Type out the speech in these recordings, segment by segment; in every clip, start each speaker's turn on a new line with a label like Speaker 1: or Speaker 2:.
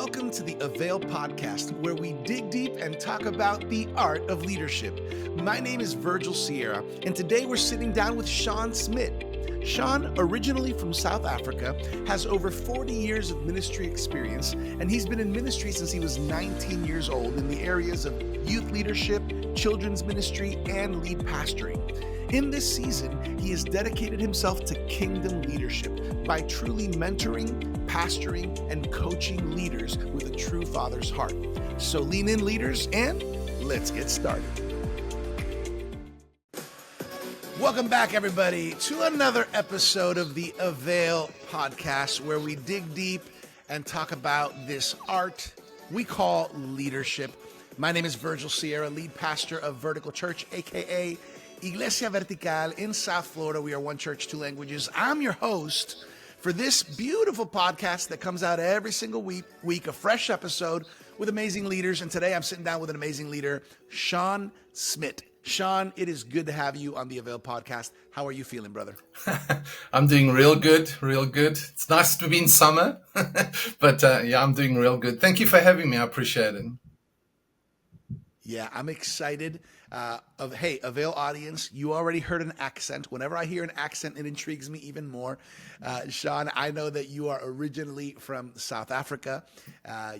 Speaker 1: welcome to the AVAIL podcast, where we dig deep and talk about the art of leadership. My name is Virgil Sierra, and today we're sitting down with Shaun Smit. Shaun, originally from South Africa, has over 40 years of ministry experience, and he's been in ministry since he was 19 years old in the areas of youth leadership, children's ministry, and lead pastoring. In this season, he has dedicated himself to kingdom leadership by truly mentoring, pastoring, and coaching leaders with a true father's heart. So lean in, leaders, and let's get started. Welcome back, everybody, to another episode of the AVAIL podcast, where we dig deep and talk about this art we call leadership. My name is Virgil Sierra, lead pastor of Vertical Church, aka Iglesia Vertical in South Florida. We are one church, two languages. I'm your host for this beautiful podcast that comes out every single week, a fresh episode with amazing leaders. And today I'm sitting down with an amazing leader, Shaun Smit. Shaun, it is good to have you on the AVAIL podcast. How are you feeling, brother?
Speaker 2: I'm doing real good, real good. It's nice to be in summer, but I'm doing real good. Thank you for having me. I appreciate it.
Speaker 1: Yeah, I'm excited. Hey, AVAIL audience, you already heard an accent. Whenever I hear an accent, it intrigues me even more. Shaun, I know that you are originally from South Africa.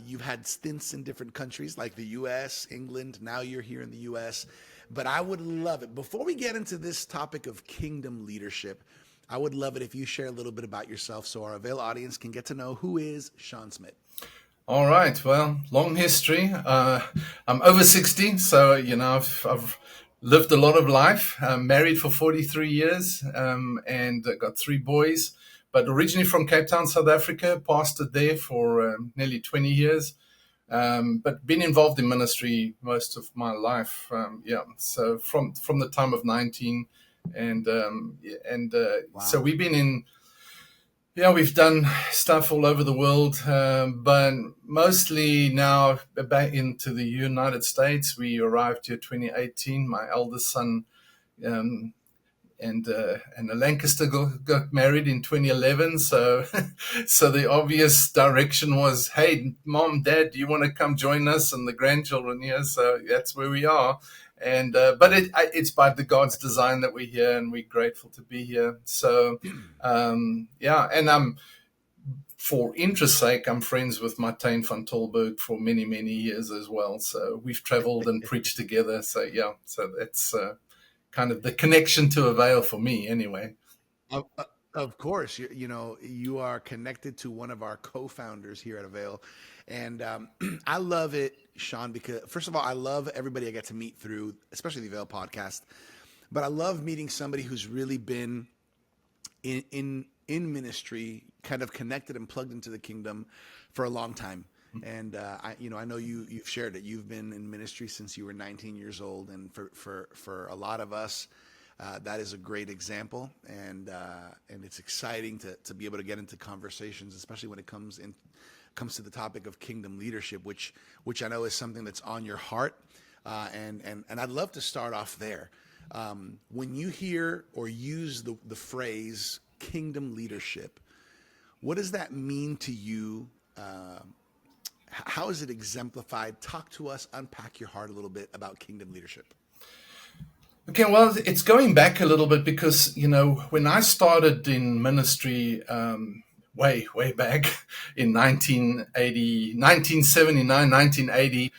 Speaker 1: You've had stints in different countries like the U.S., England. Now you're here in the U.S. But I would love it. Before we get into this topic of kingdom leadership, I would love it if you share a little bit about yourself so our AVAIL audience can get to know who is Shaun Smit.
Speaker 2: All right. Well, long history. I'm over 60, so I've lived a lot of life. I'm married for 43 years, and got 3 boys. But originally from Cape Town, South Africa, pastored there for nearly 20 years. But been involved in ministry most of my life. So from the time of 19,
Speaker 1: Wow.
Speaker 2: So we've been in. Yeah, we've done stuff all over the world, but mostly now back into the United States. We arrived here 2018. My eldest son and a Lancaster got married in 2011. So the obvious direction was, hey, Mom, Dad, do you want to come join us and the grandchildren here? So that's where we are. And but it's by the God's design that we're here, and we're grateful to be here. So and I'm, for interest's sake, I'm friends with Martijn van Tolberg for many, many years as well. So we've traveled and preached together. So that's kind of the connection to AVAIL for me, anyway.
Speaker 1: Of course, you are connected to one of our co-founders here at AVAIL. And I love it, Shaun, because first of all, I love everybody I get to meet through, especially the AVAIL podcast. But I love meeting somebody who's really been in ministry, kind of connected and plugged into the kingdom for a long time. And I know you've shared it. You've been in ministry since you were 19 years old, and for a lot of us, that is a great example, and it's exciting to be able to get into conversations, especially when it comes to the topic of kingdom leadership, which I know is something that's on your heart, and I'd love to start off there. When you hear or use the phrase kingdom leadership, what does that mean to you? How is it exemplified? Talk to us, unpack your heart a little bit about kingdom leadership.
Speaker 2: Okay, well, it's going back a little bit because, when I started in ministry way back in 1979, 1980,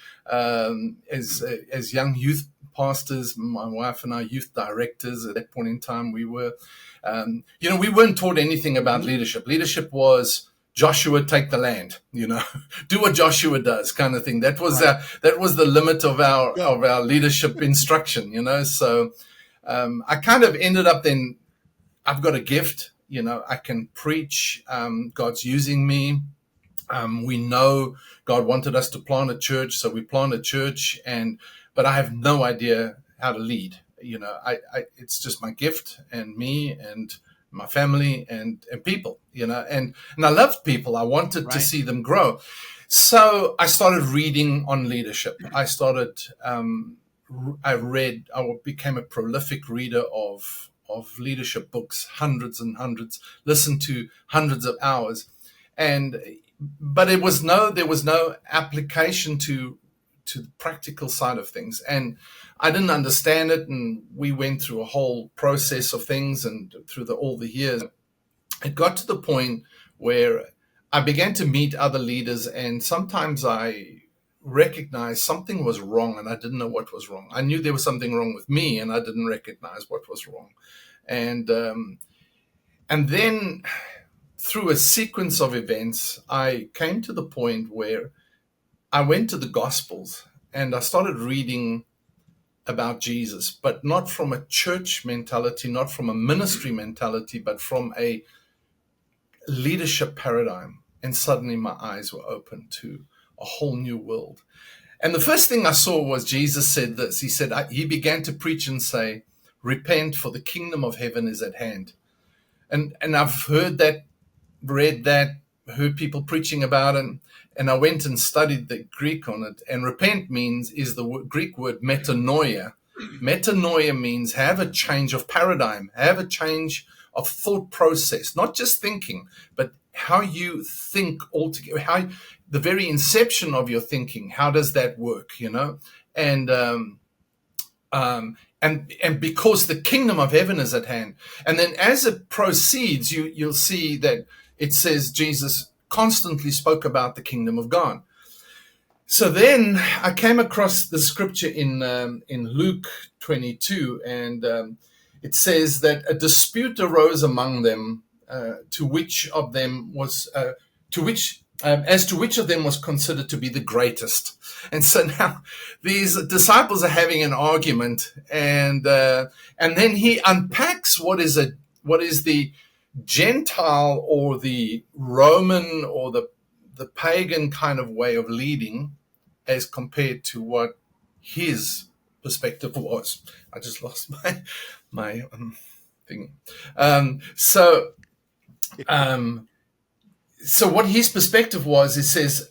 Speaker 2: as young youth pastors, my wife and I, youth directors at that point in time, we were, we weren't taught anything about leadership. Leadership was Joshua, take the land, do what Joshua does, kind of thing. That was that was the limit of our leadership instruction, So I kind of ended up then. I've got a gift, I can preach. God's using me. We know God wanted us to plant a church, so we planted a church, but I have no idea how to lead. It's just my gift and me and my family and people, and I loved people. I wanted to see them grow. So I started reading on leadership. I became a prolific reader of leadership books, hundreds and hundreds, listened to hundreds of hours. but there was no application to the practical side of things, and I didn't understand it. And we went through a whole process of things, and through all the years, it got to the point where I began to meet other leaders, and sometimes I recognized something was wrong, and I didn't know what was wrong. I knew there was something wrong with me, and I didn't recognize what was wrong. And then through a sequence of events, I came to the point where I went to the Gospels and I started reading about Jesus, but not from a church mentality, not from a ministry mentality, but from a leadership paradigm. And suddenly my eyes were open to a whole new world. And the first thing I saw was Jesus said this. He began to preach and say, repent, for the kingdom of heaven is at hand. And I've heard that, read that, heard people preaching about it. And I went and studied the Greek on it. And repent is the Greek word metanoia. Metanoia means have a change of paradigm, have a change of thought process, not just thinking, but how you think altogether, how the very inception of your thinking, how does that work, And because the kingdom of heaven is at hand. And then as it proceeds, you'll see that it says Jesus constantly spoke about the kingdom of God. So then I came across the scripture in Luke 22, and it says that a dispute arose among them, as to which of them was considered to be the greatest. And so now these disciples are having an argument, and then he unpacks what is the Gentile or the Roman or the pagan kind of way of leading, as compared to what his perspective was. I just lost my thing. So what his perspective was, it says,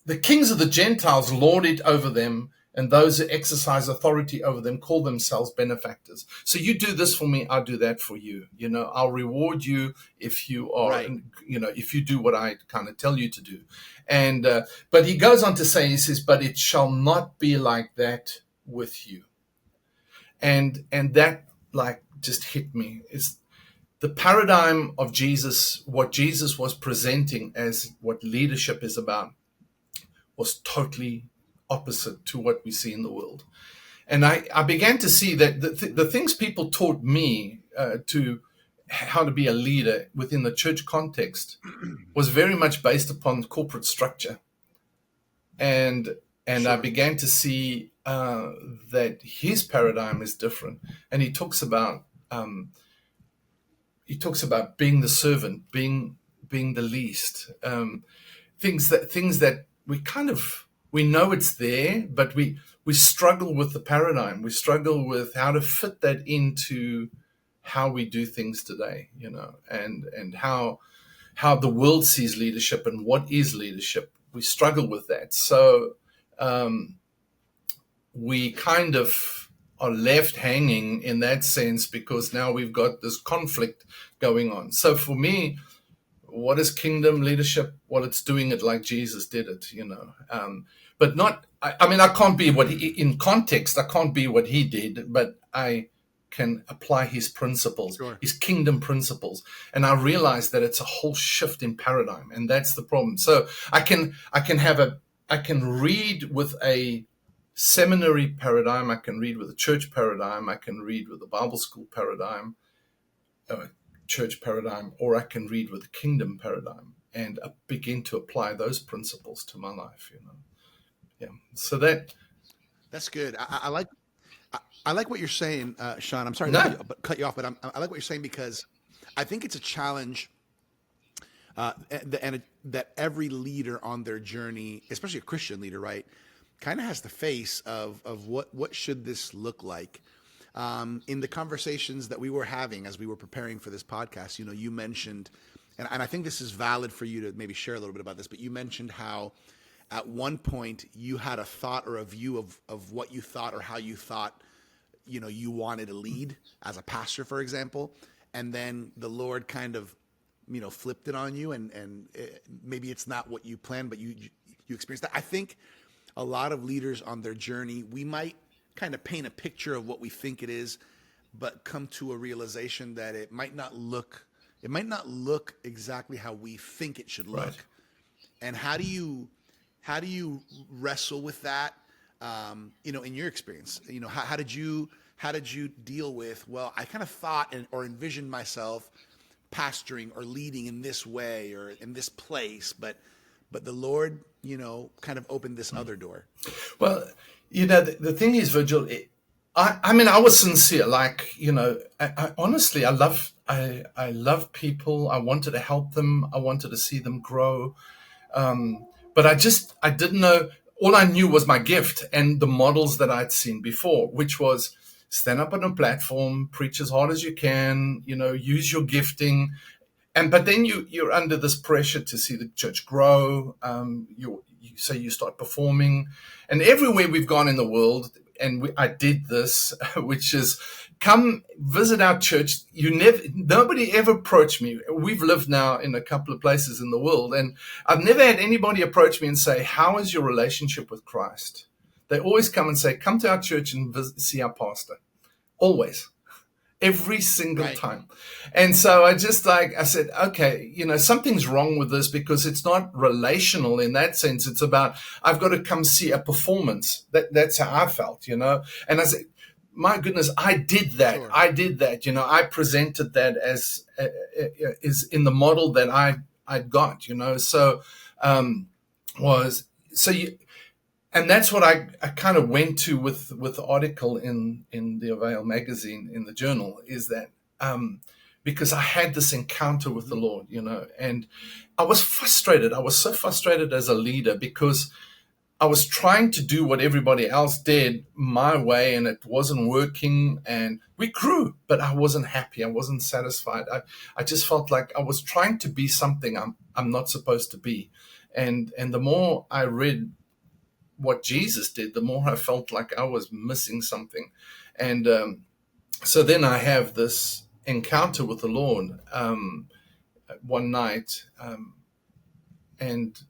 Speaker 2: the kings of the Gentiles lord it over them, and those who exercise authority over them call themselves benefactors. So you do this for me, I'll do that for you. I'll reward you if you are, right. If you do what I kind of tell you to do. And but he goes on to say, he says, but it shall not be like that with you. And that just hit me. It's the paradigm of Jesus, what Jesus was presenting as what leadership is about, was totally opposite to what we see in the world. And I began to see that the things people taught me to how to be a leader within the church context was very much based upon corporate structure. And sure. I began to see that his paradigm is different. And he talks about being the servant, being the least, things that we know it's there, but we struggle with the paradigm. We struggle with how to fit that into how we do things today, and how the world sees leadership and what is leadership. We struggle with that. So we kind of are left hanging in that sense, because now we've got this conflict going on. So for me, what is kingdom leadership? Well, it's doing it like Jesus did it, but not, I can't be in context, I can't be what he did, but I can apply his principles, sure. His kingdom principles. And I realize that it's a whole shift in paradigm, and that's the problem. So I can read with a seminary paradigm, I can read with a church paradigm, I can read with a Bible school paradigm, church paradigm, or I can read with a kingdom paradigm and begin to apply those principles to my life, Yeah. So
Speaker 1: that's good. I like what you're saying, Shaun. I'm sorry
Speaker 2: to
Speaker 1: cut you off, but I like what you're saying, because I think it's a challenge that every leader on their journey, especially a Christian leader, right, kind of has to face of what should this look like. In the conversations that we were having as we were preparing for this podcast, you mentioned, and I think this is valid for you to maybe share a little bit about this, but you mentioned how at one point you had a thought or a view of what you thought or how you thought, you wanted to lead as a pastor, for example. And then the Lord kind of flipped it on you, and maybe it's not what you planned, but you experienced that. I think a lot of leaders on their journey, we might kind of paint a picture of what we think it is, but come to a realization that it might not look exactly how we think it should
Speaker 2: Right.
Speaker 1: look. And how do you wrestle with that? In your experience, how did you deal with, well, I kind of thought or envisioned myself pastoring or leading in this way or in this place, but the Lord, kind of opened this other door.
Speaker 2: Well, the thing is, Virgil, I mean, I was sincere. Like, I honestly, I love people. I wanted to help them. I wanted to see them grow. But I didn't know. All I knew was my gift and the models that I'd seen before, which was stand up on a platform, preach as hard as you can, use your gifting. But then you're under this pressure to see the church grow. So you start performing, and everywhere we've gone in the world, and I did this, which is come visit our church. Nobody ever approached me. We've lived now in a couple of places in the world, and I've never had anybody approach me and say, "How is your relationship with Christ?" They always come and say, "Come to our church and see our pastor." Always. Every single
Speaker 1: Right.
Speaker 2: time. And so I said, okay, something's wrong with this because it's not relational in that sense. It's about, I've got to come see a performance. That's how I felt, And I said, my goodness, I did that.
Speaker 1: Sure.
Speaker 2: I did that. I presented that as is in the model that I'd got, So, so you, and that's what I kind of went to with the article in the AVAIL magazine in the journal, is that because I had this encounter with the Lord, and I was frustrated. I was so frustrated as a leader because I was trying to do what everybody else did my way, and it wasn't working. And we grew, but I wasn't happy. I wasn't satisfied. I just felt like I was trying to be something I'm not supposed to be. And the more I read what Jesus did, the more I felt like I was missing something. And so then I have this encounter with the Lord one night, and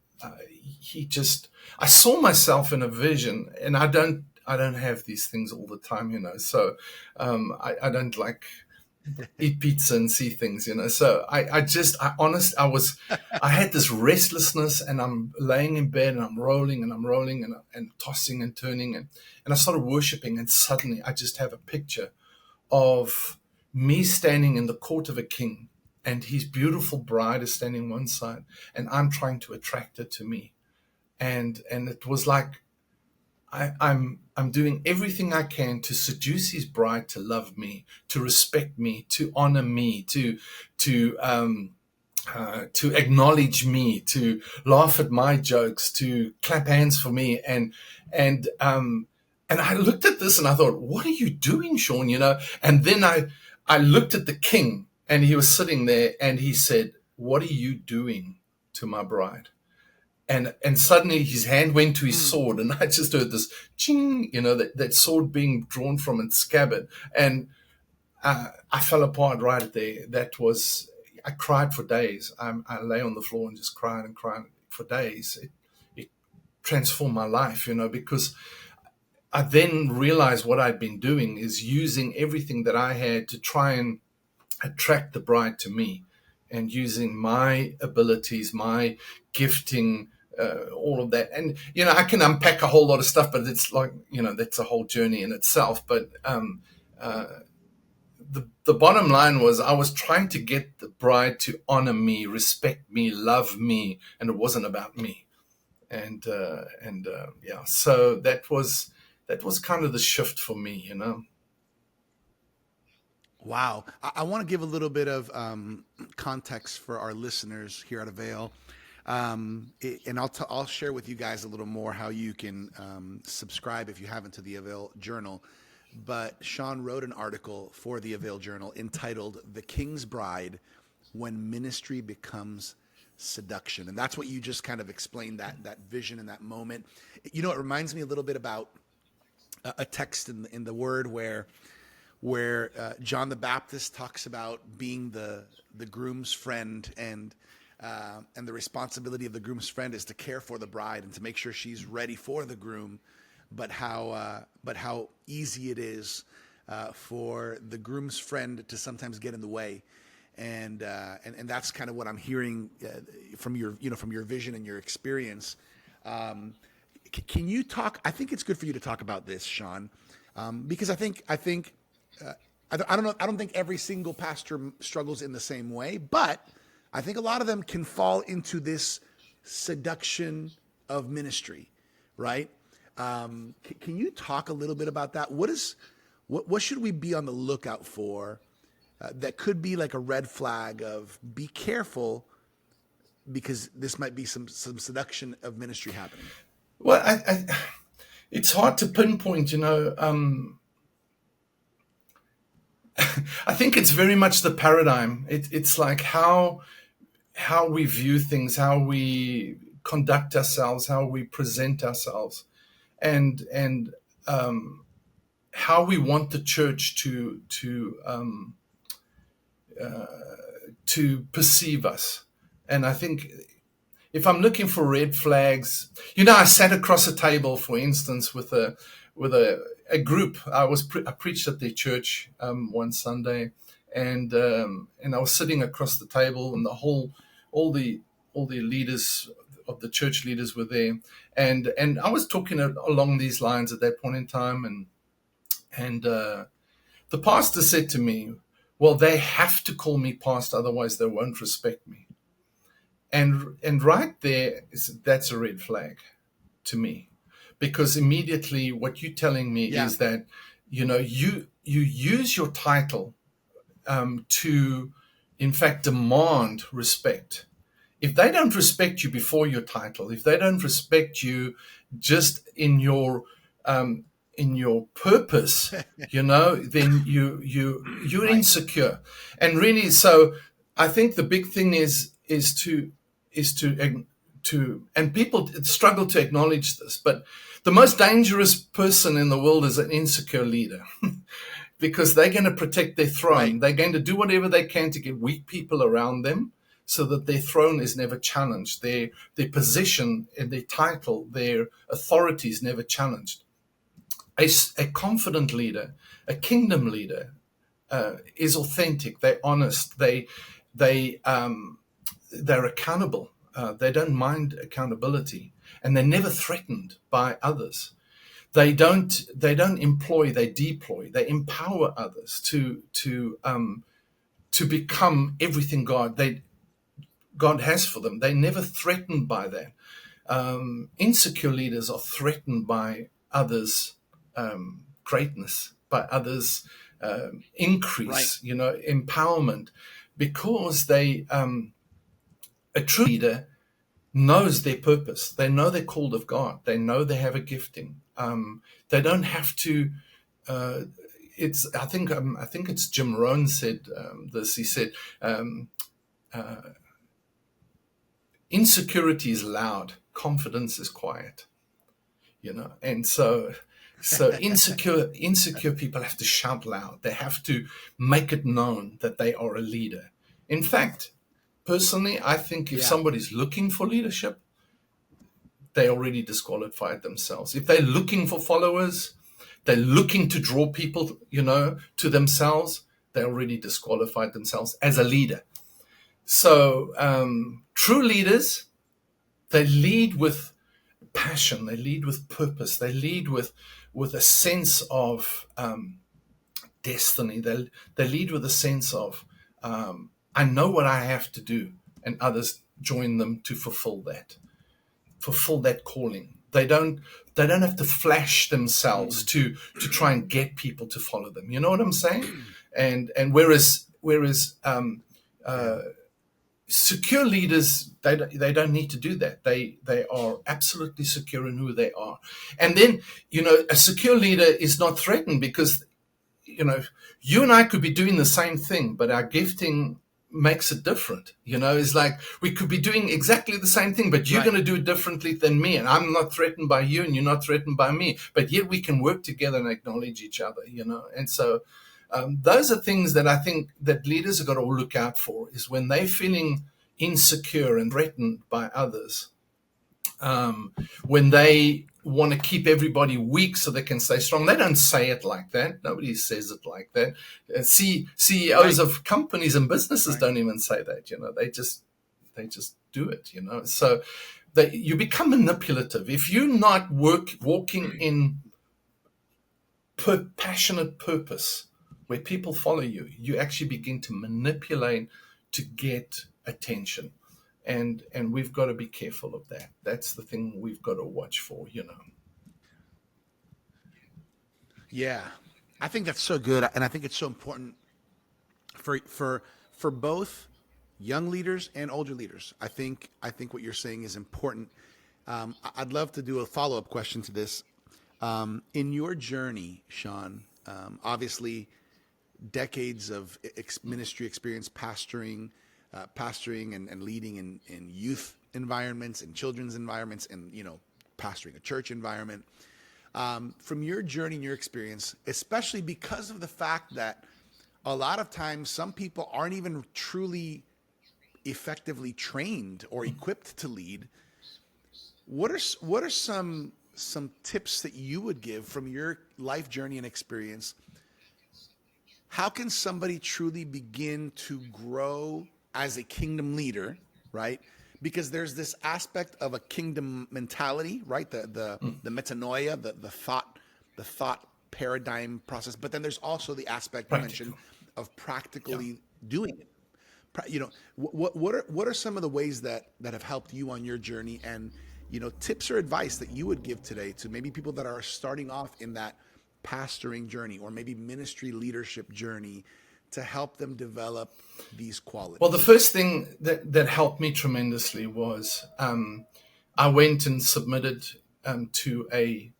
Speaker 2: I saw myself in a vision, and I don't have these things all the time, So I don't like eat pizza and see things, So I had this restlessness, and I'm laying in bed and I'm rolling and tossing and turning, and I started worshiping, and suddenly I just have a picture of me standing in the court of a king, and his beautiful bride is standing one side, and I'm trying to attract her to me. And it was like, I'm doing everything I can to seduce his bride to love me, to respect me, to honor me, to acknowledge me, to laugh at my jokes, to clap hands for me, and I looked at this and I thought, what are you doing, Shaun? And then I looked at the king, and he was sitting there, and he said, "What are you doing to my bride?" And suddenly his hand went to his sword, and I just heard this ching, that sword being drawn from its scabbard. And I fell apart right there. I cried for days. I lay on the floor and just cried and cried for days. It transformed my life, because I then realized what I'd been doing is using everything that I had to try and attract the bride to me, and using my abilities, my gifting, all of that. And, I can unpack a whole lot of stuff, but it's like, that's a whole journey in itself. But the bottom line was, I was trying to get the bride to honor me, respect me, love me, and it wasn't about me. And yeah, so that was kind of the shift for me.
Speaker 1: Wow. I want to give a little bit of context for our listeners here at Avail. And I'll share with you guys a little more how you can subscribe, if you haven't, to the Avail Journal. But Shaun wrote an article for the Avail Journal entitled "The King's Bride: When Ministry Becomes Seduction." And that's what you just kind of explained, that vision and that moment. It reminds me a little bit about a text in the Word where where John the Baptist talks about being the groom's friend, and the responsibility of the groom's friend is to care for the bride and to make sure she's ready for the groom, but how easy it is for the groom's friend to sometimes get in the way. And that's kind of what I'm hearing from your vision and your experience. Can you talk? I think it's good for you to talk about this, Shaun, because I think I don't know. I don't think every single pastor struggles in the same way, but I think a lot of them can fall into this seduction of ministry, right? Can you talk a little bit about that? What should we be on the lookout for that could be like a red flag of be careful because this might be some seduction of ministry happening?
Speaker 2: Well, it's hard to pinpoint, I think it's very much the paradigm. It's like how we view things, how we conduct ourselves, how we present ourselves, and how we want the church to perceive us. And I think if I'm looking for red flags, I sat across a table, for instance, with a group. I preached at their church one Sunday, and I was sitting across the table, and all the leaders of the church leaders were there, and I was talking along these lines at that point in time, and the pastor said to me, "Well, they have to call me pastor, otherwise they won't respect me." And right there, that's a red flag to me, because immediately what you're telling me is that you use your title to, in fact, demand respect. If they don't respect you before your title, if they don't respect you just in your purpose, then you're insecure. And really, so I think the big thing is to and people struggle to acknowledge this, but the most dangerous person in the world is an insecure leader. Because they're going to protect their throne. Right. They're going to do whatever they can to get weak people around them so that their throne is never challenged. Their position and their title, their authority is never challenged. A confident leader, a kingdom leader, is authentic. They're honest. They're accountable. They don't mind accountability, and they're never threatened by others. They don't employ, they deploy, they empower others to become everything God has for them. They're never threatened by that. Insecure leaders are threatened by others' greatness, by others' increase, right. Empowerment, because they a true leader knows their purpose. They know they're called of God. They know they have a gifting. They don't have to. I think it's Jim Rohn said this. He said, "Insecurity is loud, confidence is quiet." And so insecure people have to shout loud. They have to make it known that they are a leader. In fact, personally, I think if somebody's looking for leadership, they already disqualified themselves. If they're looking for followers, they're looking to draw people, to themselves, they already disqualified themselves as a leader. So true leaders, they lead with passion, they lead with purpose, they lead with a sense of destiny. They lead with a sense of I know what I have to do, and others join them to fulfill that calling. They don't have to flash themselves to try and get people to follow them. You know what I'm saying? And whereas secure leaders, they don't need to do that. They are absolutely secure in who they are. And then, a secure leader is not threatened because, you and I could be doing the same thing, but our gifting makes it different. It's like we could be doing exactly the same thing, but you're going to do it differently than me, and I'm not threatened by you and you're not threatened by me, but yet we can work together and acknowledge each other. And so Those are things that I think that leaders have got to look out for, is when they're feeling insecure and threatened by others, when they want to keep everybody weak so they can stay strong. They don't say it like that. Nobody says it like that. CEOs of companies and businesses don't even say that. They just do it. So that you become manipulative if you're not walking in passionate purpose where people follow you. You actually begin to manipulate to get attention. And we've got to be careful of that. That's the thing we've got to watch for.
Speaker 1: Yeah, I think that's so good, and I think it's so important for both young leaders and older leaders. I think what you're saying is important. I'd love to do a follow up question to this. In your journey, Shaun, obviously decades of ministry experience, pastoring and leading in youth environments and children's environments, and pastoring a church environment. From your journey and your experience, especially because of the fact that a lot of times some people aren't even truly effectively trained or equipped to lead, what are some tips that you would give from your life journey and experience? How can somebody truly begin to grow as a kingdom leader, right? Because there's this aspect of a kingdom mentality, right? The metanoia, the thought paradigm process. But then there's also the aspect you mentioned of practically doing it. What are some of the ways that have helped you on your journey, and tips or advice that you would give today to maybe people that are starting off in that pastoring journey or maybe ministry leadership journey to help them develop these qualities?
Speaker 2: Well, the first thing that helped me tremendously was I went and submitted to a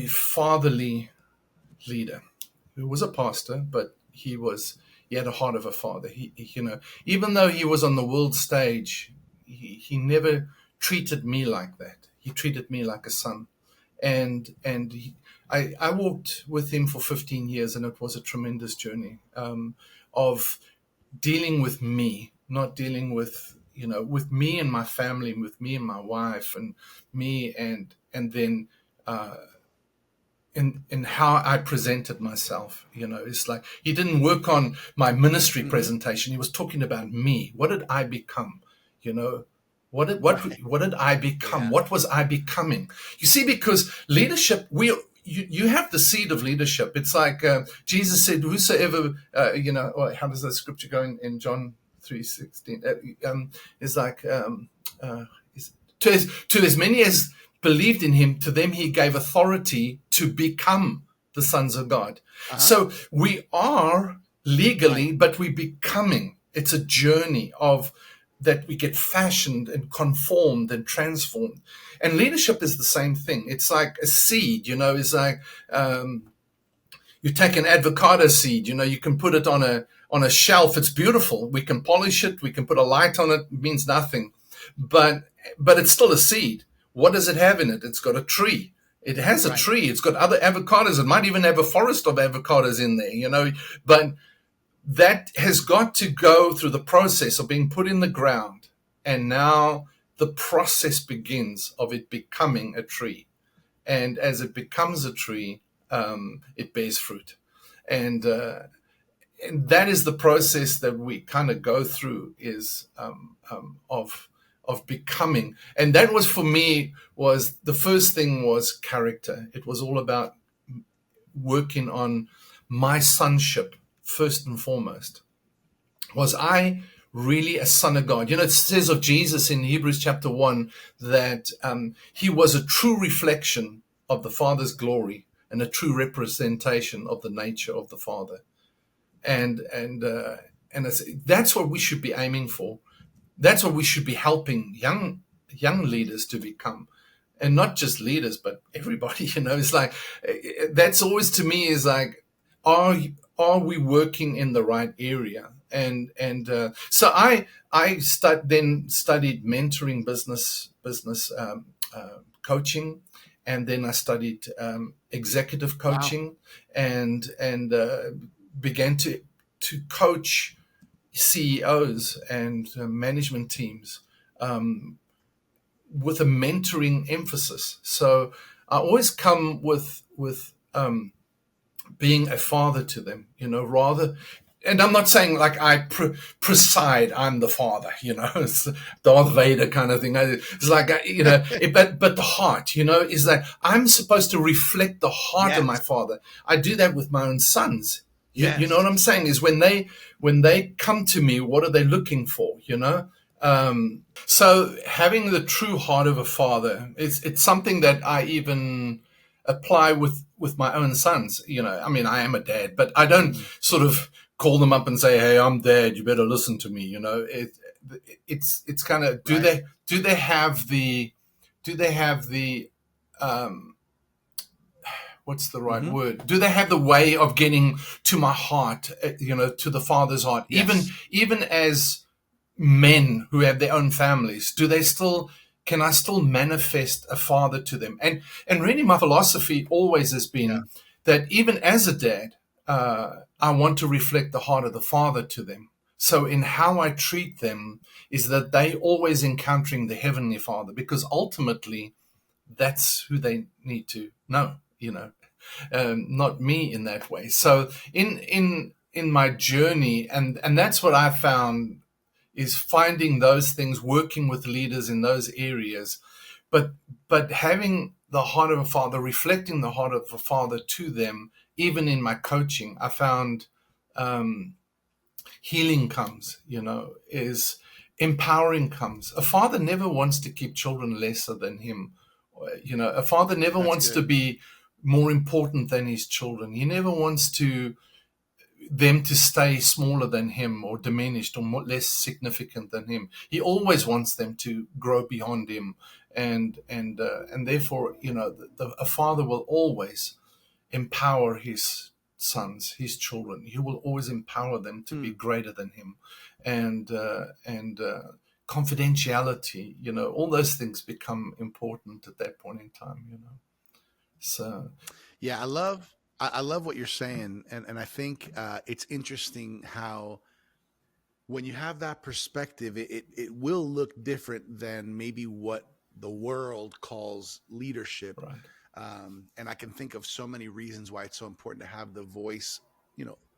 Speaker 2: fatherly leader who was a pastor, but he had a heart of a father. He even though he was on the world stage, he never treated me like that. He treated me like a son. And I walked with him for 15 years, and it was a tremendous journey of dealing with me, not dealing with with me and my family, with me and my wife, and me and then in how I presented myself. It's like he didn't work on my ministry presentation. He was talking about me. What did I become? What did I become?
Speaker 1: Yeah.
Speaker 2: What was I becoming? You see, because leadership, you have the seed of leadership. It's like Jesus said, "Whosoever," how does that scripture go in John 3:16? It's like to as many as believed in him, to them he gave authority to become the sons of God. So we are legally, but we're becoming. It's a journey of that we get fashioned and conformed and transformed. And leadership is the same thing. It's like a seed, it's like you take an avocado seed, you can put it on a shelf. It's beautiful. We can polish it. We can put a light on it. It means nothing. But it's still a seed. What does it have in it? It's got a tree. It has a tree. It's got other avocados. It might even have a forest of avocados in there, but that has got to go through the process of being put in the ground. And now the process begins of it becoming a tree. And as it becomes a tree, it bears fruit. And that is the process that we kind of go through, is of becoming. And that was, for me, was the first thing was character. It was all about working on my sonship. First and foremost, was I really a son of God? It says of Jesus in Hebrews chapter 1 that he was a true reflection of the Father's glory and a true representation of the nature of the Father. And that's what we should be aiming for. That's what we should be helping young leaders to become. And not just leaders, but everybody. It's like, that's always, to me, is like, are we working in the right area? And so I then studied mentoring, business coaching, and then I studied executive
Speaker 1: Wow.
Speaker 2: coaching, and began to coach CEOs and management teams with a mentoring emphasis. So I always come with being a father to them, rather. And I'm not saying like I preside, I'm the father, it's Darth Vader kind of thing. It's like, but the heart, is that I'm supposed to reflect the heart of my
Speaker 1: Yes.
Speaker 2: father. I do that with my own sons. You know what
Speaker 1: Yes.
Speaker 2: I'm saying? Is when they come to me, what are they looking for? So having the true heart of a father, it's something that I even apply with my own sons. I mean, I am a dad, but I don't
Speaker 1: Mhm.
Speaker 2: sort of call them up and say, "Hey, I'm dad. You better listen to me." It's kind of,
Speaker 1: Right.
Speaker 2: do they have the um, what's the right
Speaker 1: Hmm.
Speaker 2: word? Do they have the way of getting to my heart? To the father's heart, even
Speaker 1: Yes.
Speaker 2: even as men who have their own families, do they still, can I still manifest a father to them? And really my philosophy always has
Speaker 1: Yeah.
Speaker 2: been that even as a dad, I want to reflect the heart of the father to them. So in how I treat them is that they always encountering the heavenly father, because ultimately that's who they need to know, not me in that way. So in my journey, and that's what I found, is finding those things, working with leaders in those areas, but having the heart of a father, reflecting the heart of a father to them, even in my coaching, I found um, healing comes, is empowering comes. A father never wants to keep children lesser than him. A father never
Speaker 1: That's
Speaker 2: wants to
Speaker 1: good.
Speaker 2: be more important than his children. He never wants to them to stay smaller than him or diminished or less significant than him. He always wants them to grow beyond him, and therefore, a father will always empower his sons, his children. He will always empower them to be
Speaker 1: Hmm.
Speaker 2: greater than him, and confidentiality. All those things become important at that point in time. So
Speaker 1: Yeah, I love what you're saying, and I think it's interesting how when you have that perspective, it will look different than maybe what the world calls leadership.
Speaker 2: right,
Speaker 1: And I can think of so many reasons why it's so important to have the voice,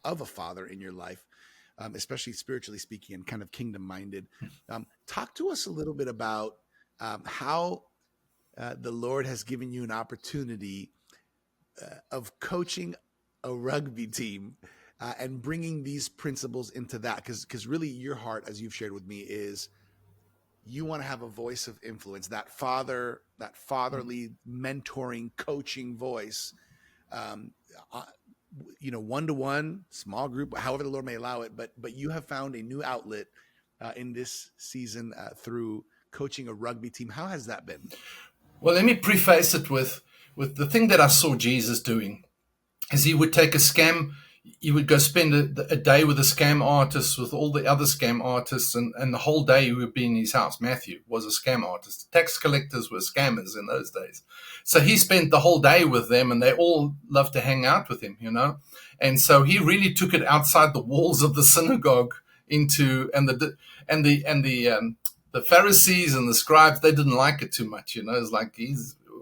Speaker 1: of a father in your life, especially spiritually speaking and kind of kingdom minded. Talk to us a little bit about how the Lord has given you an opportunity of coaching a rugby team and bringing these principles into that, because really your heart, as you've shared with me, is you want to have a voice of influence, that fatherly mentoring coaching voice, um, uh, one to one, small group, however the Lord may allow it, but you have found a new outlet in this season through coaching a rugby team. How has that been?
Speaker 2: well, let me preface it with the thing that I saw Jesus doing. Is he would take a scam, he would go spend a day with a scam artist, with all the other scam artists, and the whole day he would be in his house. Matthew was a scam artist. Tax collectors were scammers in those days. So he spent the whole day with them, and they all loved to hang out with him. And so he really took it outside the walls of the synagogue into, and the Pharisees and the scribes, they didn't like it too much. It's like,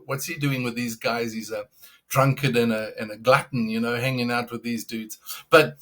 Speaker 2: what's he doing with these guys? He's a drunkard and a glutton, hanging out with these dudes. But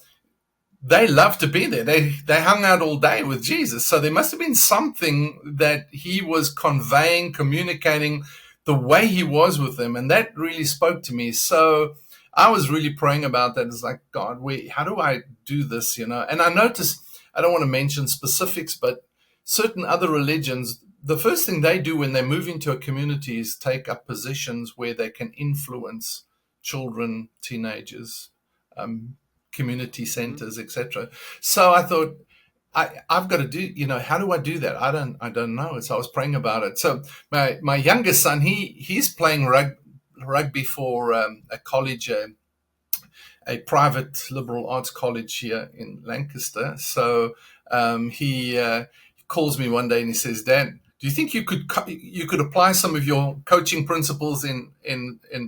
Speaker 2: they loved to be there. They hung out all day with Jesus. So there must have been something that he was conveying, communicating, the way he was with them, and that really spoke to me. So I was really praying about that. It's like, God, how do I do this? And I noticed, I don't want to mention specifics, but certain other religions, the first thing they do when they move into a community is take up positions where they can influence children, teenagers, um, community
Speaker 1: Hmm.
Speaker 2: centers, etc. So I thought, I've got to do, how do I do that? I don't know. So I was praying about it. So my youngest son, he's playing rugby for a college, a private liberal arts college here in Lancaster. So he calls me one day and he says, "Dad, do you think you could apply some of your coaching principles in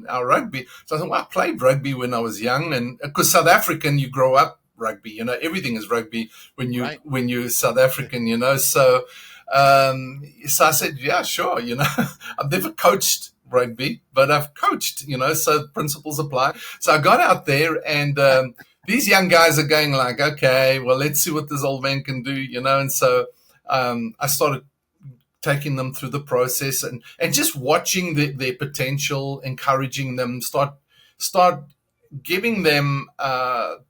Speaker 2: our rugby? So I thought, well, I played rugby when I was young, and because South African, you grow up rugby, everything is rugby
Speaker 1: Right.
Speaker 2: when you're South African, so I said, yeah, sure, I've never coached rugby, but I've coached, so principles apply. So I got out there, and these young guys are going like, okay, well, let's see what this old man can do, and so I started taking them through the process, and just watching their potential, encouraging them, start giving them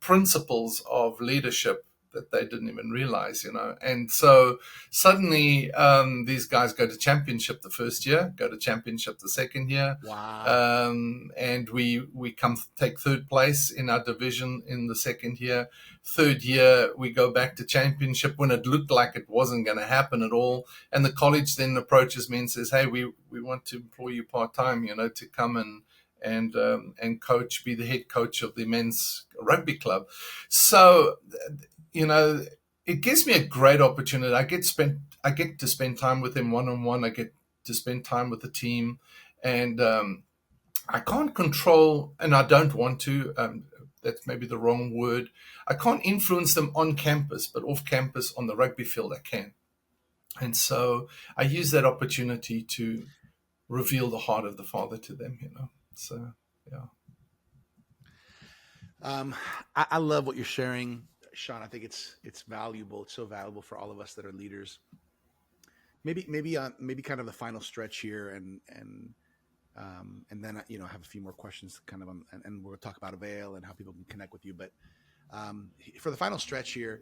Speaker 2: principles of leadership that they didn't even realize. And so suddenly these guys go to championship the first year, go to championship the second year,
Speaker 1: Wow.
Speaker 2: and we come take third place in our division in the second year. Third year, we go back to championship when it looked like it wasn't going to happen at all. And the college then approaches me and says, hey, we want to employ you part-time, to come and coach, be the head coach of the men's rugby club. So, it gives me a great opportunity. I get to spend time with them one-on-one. I get to spend time with the team, and I can't control, and I don't want to. That's maybe the wrong word. I can't influence them on campus, but off campus on the rugby field, I can. And so I use that opportunity to reveal the heart of the Father to them. So, yeah.
Speaker 1: I love what you're sharing, Shaun. I think it's valuable. It's so valuable for all of us that are leaders. Maybe kind of the final stretch here, and then I have a few more questions, kind of, and we'll talk about Avail and how people can connect with you. But for the final stretch here,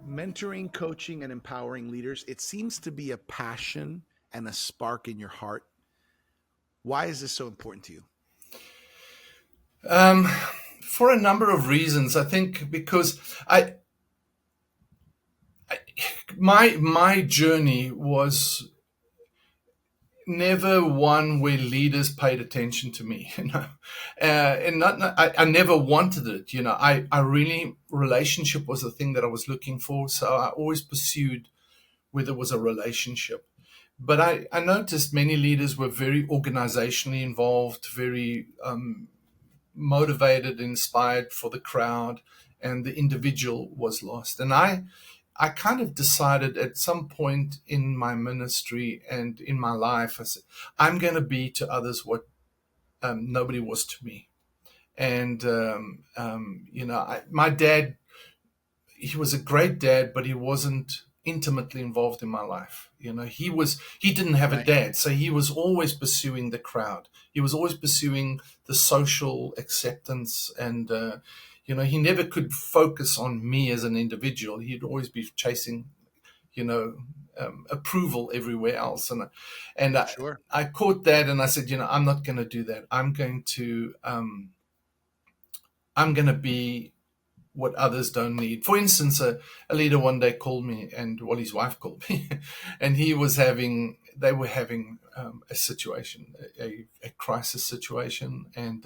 Speaker 1: mentoring, coaching, and empowering leaders, it seems to be a passion and a spark in your heart. Why is this so important to you?
Speaker 2: For a number of reasons. I think because my journey was never one where leaders paid attention to me, and I never wanted it. I really, relationship was the thing that I was looking for. So I always pursued whether it was a relationship. But I noticed many leaders were very organizationally involved, very motivated, inspired for the crowd, and the individual was lost. And I kind of decided at some point in my ministry and in my life, I said, I'm going to be to others what nobody was to me. And, my dad, he was a great dad, but he wasn't intimately involved in my life. He didn't have a
Speaker 1: Right.
Speaker 2: dad, so he was always pursuing the crowd. He was always pursuing the social acceptance, and he never could focus on me as an individual. He'd always be chasing, approval everywhere else, and
Speaker 1: Sure.
Speaker 2: I caught that, and I said, I'm not going to do that. I'm going to be what others don't need. For instance, a leader one day called me, and his wife called me, and they were having a situation, a crisis situation, and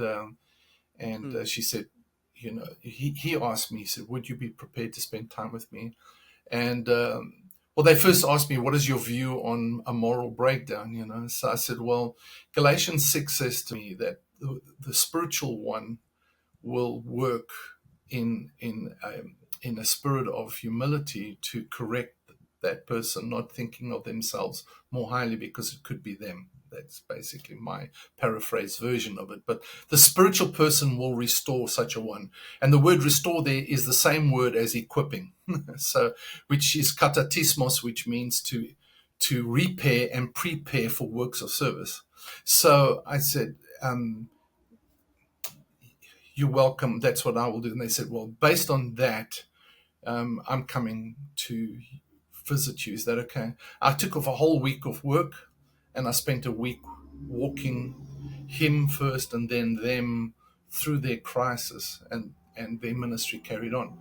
Speaker 2: she said, he asked me, he said, would you be prepared to spend time with me? And well, they first asked me, what is your view on a moral breakdown? So I said, well, Galatians 6 says to me that the spiritual one will work in a spirit of humility to correct that person, not thinking of themselves more highly because it could be them. That's basically my paraphrased version of it. But the spiritual person will restore such a one. And the word restore there is the same word as equipping. So, which is katatismos, which means to repair and prepare for works of service. So I said, you're welcome. That's what I will do. And they said, well, based on that, I'm coming to visit you. Is that okay? I took off a whole week of work, and I spent a week walking him first and then them through their crisis, and their ministry carried on.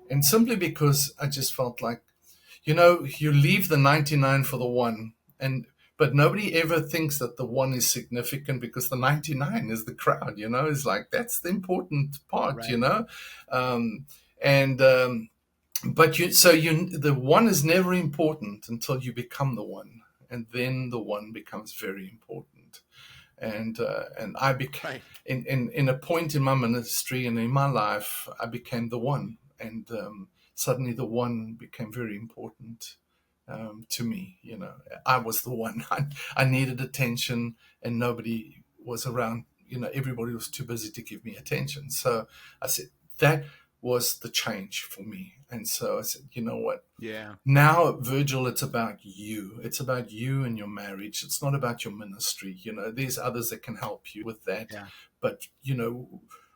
Speaker 2: And simply because I just felt like, you leave the 99 for the one, but nobody ever thinks that the one is significant because the 99 is the crowd, it's like, that's the important part,
Speaker 1: Right.
Speaker 2: um, and but the one is never important until you become the one, and then the one becomes very important. And I became
Speaker 1: Right.
Speaker 2: in a point in my ministry and in my life, I became the one, and suddenly the one became very important to me. I was the one. I needed attention, and nobody was around. Everybody was too busy to give me attention. So I said that was the change for me. And so I said, you know what?
Speaker 1: Yeah.
Speaker 2: Now, Virgil, it's about you. It's about you and your marriage. It's not about your ministry. There's others that can help you with that.
Speaker 1: Yeah.
Speaker 2: But,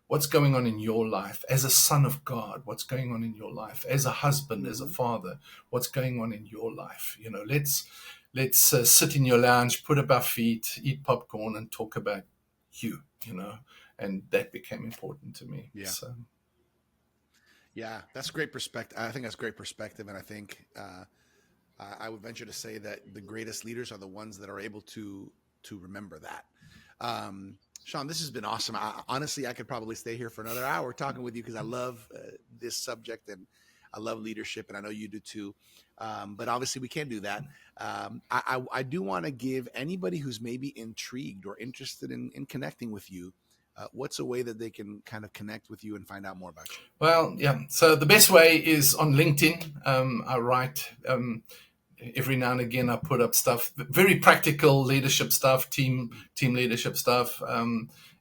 Speaker 2: what's going on in your life as a son of God? What's going on in your life as a husband, as a father? What's going on in your life? Let's sit in your lounge, put up our feet, eat popcorn, and talk about you. And that became important to me.
Speaker 1: Yeah.
Speaker 2: So.
Speaker 1: Yeah, that's great perspective. I think that's great perspective, and I think I would venture to say that the greatest leaders are the ones that are able to remember that. Shaun, this has been awesome. Honestly, I could probably stay here for another hour talking with you because I love this subject and I love leadership, and I know you do too. But obviously, we can't do that. I do want to give anybody who's maybe intrigued or interested in connecting with you. What's a way that they can kind of connect with you and find out more about you?
Speaker 2: Well, yeah. So the best way is on LinkedIn. I write every now and again. I put up stuff, very practical leadership stuff, team leadership stuff,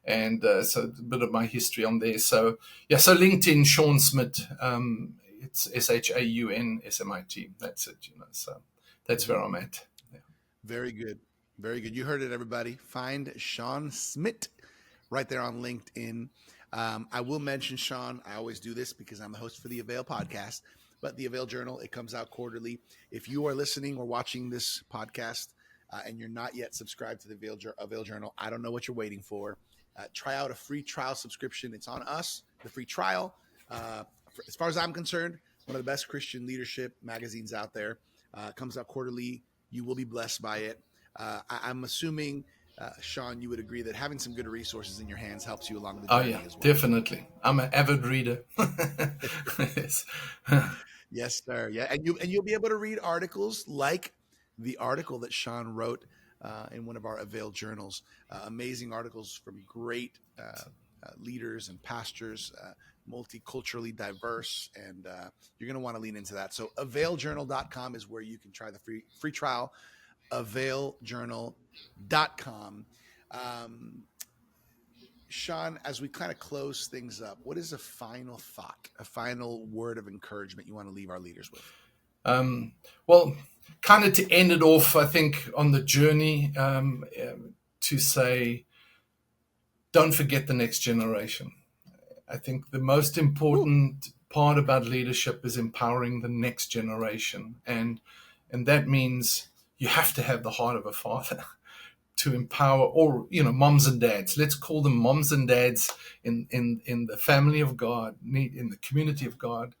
Speaker 2: and so a bit of my history on there. So yeah. So LinkedIn, Shaun Smit. It's ShaunSmit. That's it. So that's where I'm at. Yeah.
Speaker 1: Very good. Very good. You heard it, everybody. Find Shaun Smit right there on LinkedIn. I will mention, Shaun, I always do this because I'm the host for the AVAIL podcast, but the AVAIL Journal, it comes out quarterly. If you are listening or watching this podcast and you're not yet subscribed to the AVAIL Journal, I don't know what you're waiting for. Try out a free trial subscription. It's on us, the free trial. As far as I'm concerned, one of the best Christian leadership magazines out there. Comes out quarterly. You will be blessed by it. I'm assuming, Shaun, you would agree that having some good resources in your hands helps you along the
Speaker 2: Oh
Speaker 1: journey
Speaker 2: yeah,
Speaker 1: as well.
Speaker 2: definitely. I'm an avid reader. Yes.
Speaker 1: Yes, sir. Yeah, and you'll be able to read articles like the article that Shaun wrote in one of our AVAIL journals. Amazing articles from great leaders and pastors, multiculturally diverse, and you're going to want to lean into that. So availjournal.com is where you can try the free trial. Availjournal.com. Shaun, as we kind of close things up, what is a final thought, a final word of encouragement you want to leave our leaders with?
Speaker 2: Well, kind of to end it off, I think on the journey, to say, don't forget the next generation. I think the most important part about leadership is empowering the next generation, and that means you have to have the heart of a father to empower, or moms and dads. Let's call them moms and dads in the family of God, in the community of God.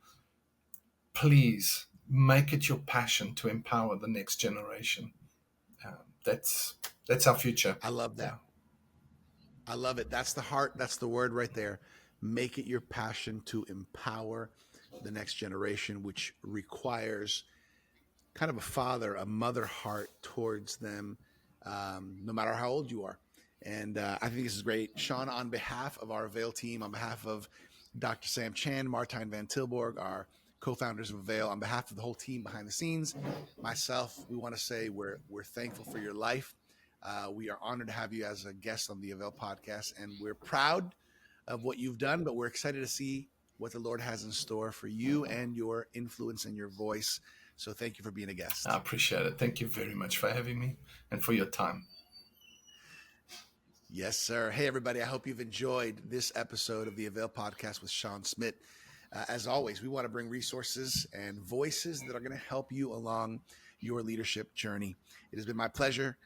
Speaker 2: Please make it your passion to empower the next generation. That's our future.
Speaker 1: I love that. I love it. That's the heart. That's the word right there. Make it your passion to empower the next generation, which requires kind of a father, a mother heart towards them, no matter how old you are. And I think this is great. Shaun, on behalf of our AVAIL team, on behalf of Dr. Sam Chan, Martijn van Tilburg, our co-founders of AVAIL, on behalf of the whole team behind the scenes, myself, we want to say we're thankful for your life. We are honored to have you as a guest on the AVAIL podcast, and we're proud of what you've done, but we're excited to see what the Lord has in store for you and your influence and your voice. So thank you for being a guest.
Speaker 2: I appreciate it. Thank you very much for having me and for your time.
Speaker 1: Yes, sir. Hey, everybody. I hope you've enjoyed this episode of the AVAIL podcast with Shaun Smit. As always, we want to bring resources and voices that are going to help you along your leadership journey. It has been my pleasure.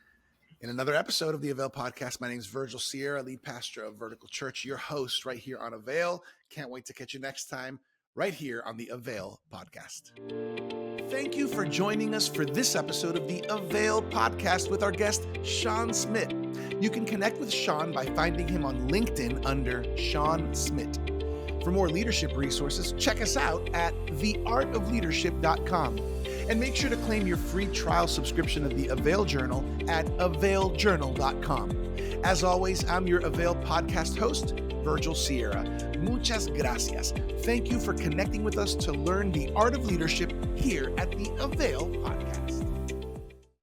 Speaker 1: In another episode of the AVAIL podcast, my name is Virgil Sierra, lead pastor of Vertical Church, your host right here on AVAIL. Can't wait to catch you next time right here on the AVAIL podcast. Thank you for joining us for this episode of the AVAIL podcast with our guest, Shaun Smit. You can connect with Shaun by finding him on LinkedIn under Shaun Smit. For more leadership resources, check us out at theartofleadership.com. And make sure to claim your free trial subscription of the AVAIL Journal at availjournal.com. As always, I'm your AVAIL podcast host, Virgil Sierra. Muchas gracias. Thank you for connecting with us to learn the art of leadership here at the AVAIL Podcast.